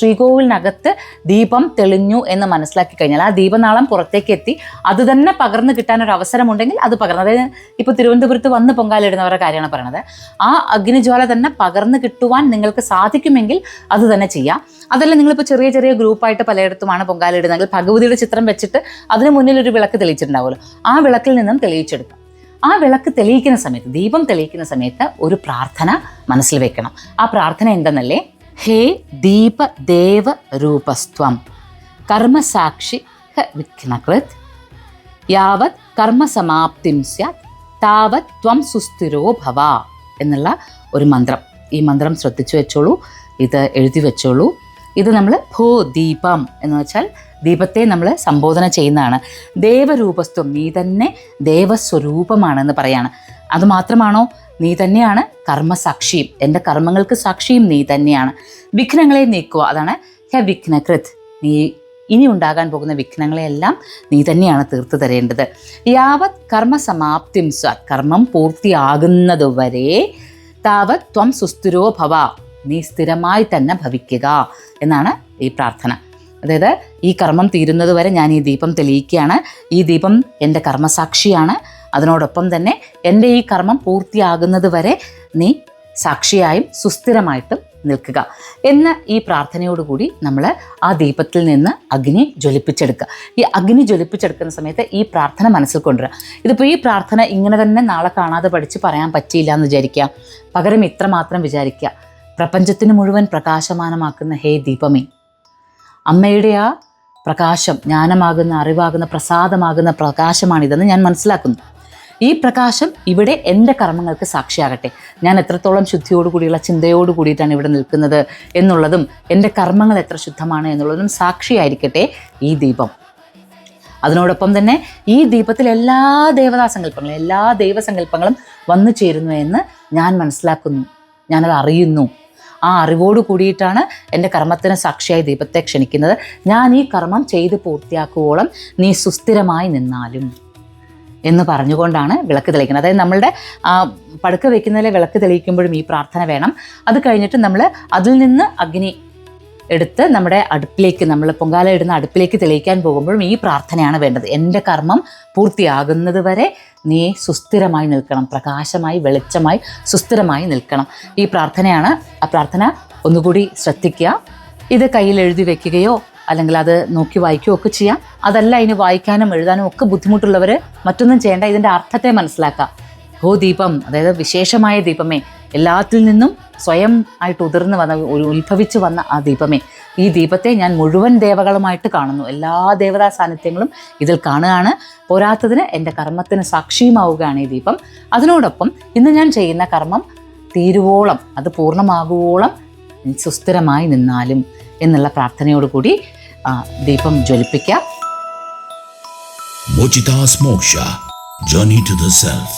ശ്രീകോവിലിനകത്ത് ദീപം തെളിഞ്ഞു എന്ന് മനസ്സിലാക്കി കഴിഞ്ഞാൽ, ആ ദീപനാളം പുറത്തേക്ക് എത്തി അത് തന്നെ പകർന്നു കിട്ടാൻ ഒരു അവസരമുണ്ടെങ്കിൽ അത് പകർന്നു, അതായത് ഇപ്പോൾ തിരുവനന്തപുരത്ത് വന്ന് പൊങ്കാലിടുന്നവരുടെ കാര്യമാണ് പറയുന്നത്, ആ അഗ്നിജ്വാല തന്നെ പകർന്നു കിട്ടുവാൻ നിങ്ങൾക്ക് സാധിക്കുമെങ്കിൽ അത് തന്നെ ചെയ്യാം. അതല്ല നിങ്ങളിപ്പോൾ ചെറിയ ചെറിയ ഗ്രൂപ്പായിട്ട് പലയിടത്തുമാണ് പൊങ്കാലിടുന്നതെങ്കിൽ ഭഗവതിയുടെ ചിത്രം വെച്ചിട്ട് അതിന് മുന്നിൽ ഒരു വിളക്ക് തെളിയിച്ചിട്ടുണ്ടാവുമല്ലോ, ആ വിളക്കിൽ നിന്നും തെളിയിച്ചെടുക്കാം. ആ വിളക്ക് തെളിയിക്കുന്ന സമയത്ത്, ദീപം തെളിയിക്കുന്ന സമയത്ത് ഒരു പ്രാർത്ഥന മനസ്സിൽ വെക്കണം. ആ പ്രാർത്ഥന എന്തെന്നല്ലേ? ഹേ ദീപ ദേവ രൂപസ്ത്വം കർമ്മസാക്ഷി വിഘ്നകൃത് യാവത് കർമ്മസമാപ്തിം സ്യാത് താവത് ത്വം സുസ്ഥിരോ ഭവ എന്നുള്ള ഒരു മന്ത്രം. ഈ മന്ത്രം ശ്രദ്ധിച്ചു വെച്ചോളൂ, ഇത് എഴുതി വെച്ചോളൂ. ഇത് നമ്മൾ ഭോ ദീപം എന്ന് വെച്ചാൽ ദീപത്തെ നമ്മൾ സംബോധന ചെയ്യുന്നതാണ്. ദേവരൂപസ്ത്വം, നീ തന്നെ ദേവസ്വരൂപമാണെന്ന് പറയാണ്. അതുമാത്രമാണോ? നീ തന്നെയാണ് കർമ്മസാക്ഷിയും, എൻ്റെ കർമ്മങ്ങൾക്ക് സാക്ഷിയും നീ തന്നെയാണ്. വിഘ്നങ്ങളെ നീക്കുക, അതാണ് ഹ വിഘ്നകൃത്. നീ ഇനി ഉണ്ടാകാൻ പോകുന്ന വിഘ്നങ്ങളെയെല്ലാം നീ തന്നെയാണ് തീർത്തു തരേണ്ടത്. യാവത് കർമ്മസമാപ്തിം സ്യാത്, കർമ്മം പൂർത്തിയാകുന്നതുവരെ താവത് ത്വം സുസ്ഥിരോ ഭവ, നീ സ്ഥിരമായി തന്നെ ഭവിക്കുക എന്നാണ് ഈ പ്രാർത്ഥന. അതായത് ഈ കർമ്മം തീരുന്നത് വരെ ഞാൻ ഈ ദീപം തെളിയിക്കുകയാണ്, ഈ ദീപം എൻ്റെ കർമ്മസാക്ഷിയാണ്, അതിനോടൊപ്പം തന്നെ എൻ്റെ ഈ കർമ്മം പൂർത്തിയാകുന്നത് വരെ നീ സാക്ഷിയായും സുസ്ഥിരമായിട്ടും നിൽക്കുക എന്ന ഈ പ്രാർത്ഥനയോടുകൂടി നമ്മൾ ആ ദീപത്തിൽ നിന്ന് അഗ്നി ജ്വലിപ്പിച്ചെടുക്കുക. ഈ അഗ്നി ജ്വലിപ്പിച്ചെടുക്കുന്ന സമയത്ത് ഈ പ്രാർത്ഥന മനസ്സിൽ കൊണ്ടുവരിക. ഇതിപ്പോൾ ഈ പ്രാർത്ഥന ഇങ്ങനെ തന്നെ നാളെ കാണാതെ പഠിച്ച് പറയാൻ പറ്റിയില്ല എന്ന് വിചാരിക്കുക. പകരം ഇത്ര മാത്രം വിചാരിക്കുക: പ്രപഞ്ചത്തിന് മുഴുവൻ പ്രകാശമാനമാക്കുന്ന ഹേ ദീപമേ, അമ്മയുടെ ആ പ്രകാശം, ജ്ഞാനമാകുന്ന, അറിവാകുന്ന, പ്രസാദമാകുന്ന പ്രകാശമാണിതെന്ന് ഞാൻ മനസ്സിലാക്കുന്നു. ഈ പ്രകാശം ഇവിടെ എൻ്റെ കർമ്മങ്ങൾക്ക് സാക്ഷിയാകട്ടെ. ഞാൻ എത്രത്തോളം ശുദ്ധിയോടുകൂടിയുള്ള ചിന്തയോടു കൂടിയിട്ടാണ് ഇവിടെ നിൽക്കുന്നത് എന്നുള്ളതും എൻ്റെ കർമ്മങ്ങൾ എത്ര ശുദ്ധമാണ് എന്നുള്ളതും സാക്ഷിയായിരിക്കട്ടെ ഈ ദീപം. അതിനോടൊപ്പം തന്നെ ഈ ദീപത്തിൽ എല്ലാ ദേവതാസങ്കല്പങ്ങളും, എല്ലാ ദൈവസങ്കല്പങ്ങളും വന്നു ചേരുന്നു എന്ന് ഞാൻ മനസ്സിലാക്കുന്നു, ഞാനത് അറിയുന്നു. ആ അറിവോട് കൂടിയിട്ടാണ് എൻ്റെ കർമ്മത്തിന് സാക്ഷിയായി ദീപത്തെ ക്ഷണിക്കുന്നത്. ഞാൻ ഈ കർമ്മം ചെയ്ത് പൂർത്തിയാക്കുവോളം നീ സുസ്ഥിരമായി നിന്നാലും എന്ന് പറഞ്ഞുകൊണ്ടാണ് വിളക്ക് തെളിയിക്കുന്നത്. അതായത് നമ്മളുടെ പടുക്ക വയ്ക്കുന്നതിലെ വിളക്ക് തെളിയിക്കുമ്പോഴും ഈ പ്രാർത്ഥന വേണം. അത് കഴിഞ്ഞിട്ട് നമ്മൾ അതിൽ നിന്ന് അഗ്നി എടുത്ത് നമ്മുടെ അടുപ്പിലേക്ക്, നമ്മൾ പൊങ്കാല ഇടുന്ന അടുപ്പിലേക്ക് തെളിയിക്കാൻ പോകുമ്പോഴും ഈ പ്രാർത്ഥനയാണ് വേണ്ടത്. എൻ്റെ കർമ്മം പൂർത്തിയാകുന്നത് വരെ നീ സുസ്ഥിരമായി നിൽക്കണം, പ്രകാശമായി, വെളിച്ചമായി, സുസ്ഥിരമായി നിൽക്കണം. ഈ പ്രാർത്ഥനയാണ്. ആ പ്രാർത്ഥന ഒന്നുകൂടി ശ്രദ്ധിക്കുക. ഇത് കയ്യിൽ എഴുതി വെക്കുകയോ അല്ലെങ്കിൽ അത് നോക്കി വായിക്കുകയോ ഒക്കെ ചെയ്യാം. അതല്ല, ഇതിന് വായിക്കാനും എഴുതാനും ഒക്കെ ബുദ്ധിമുട്ടുള്ളവർ മറ്റൊന്നും ചെയ്യേണ്ട, ഇതിൻ്റെ അർത്ഥത്തെ മനസ്സിലാക്കുക. ഹോ ദീപം, അതായത് വിശേഷമായ ദീപമേ, എല്ലാത്തിൽ നിന്നും സ്വയം ആയിട്ട് ഉതിർന്ന് വന്ന, ഉത്ഭവിച്ചു വന്ന ആ ദീപമേ, ഈ ദീപത്തെ ഞാൻ മുഴുവൻ ദേവകളുമായിട്ട് കാണുന്നു. എല്ലാ ദേവതാ സാന്നിധ്യങ്ങളും ഇതിൽ കാണുകയാണ്. പോരാത്തതിന് എൻ്റെ കർമ്മത്തിന് സാക്ഷിയുമാവുകയാണ് ഈ ദീപം. അതിനോടൊപ്പം ഇന്ന് ഞാൻ ചെയ്യുന്ന കർമ്മം തീരുവോളം, അത് പൂർണ്ണമാകുവോളം സുസ്ഥിരമായി നിന്നാലും എന്നുള്ള പ്രാർത്ഥനയോടുകൂടി ദീപം ജ്വലിപ്പിക്കുക. Mochita's Moksha, Journey to the Self.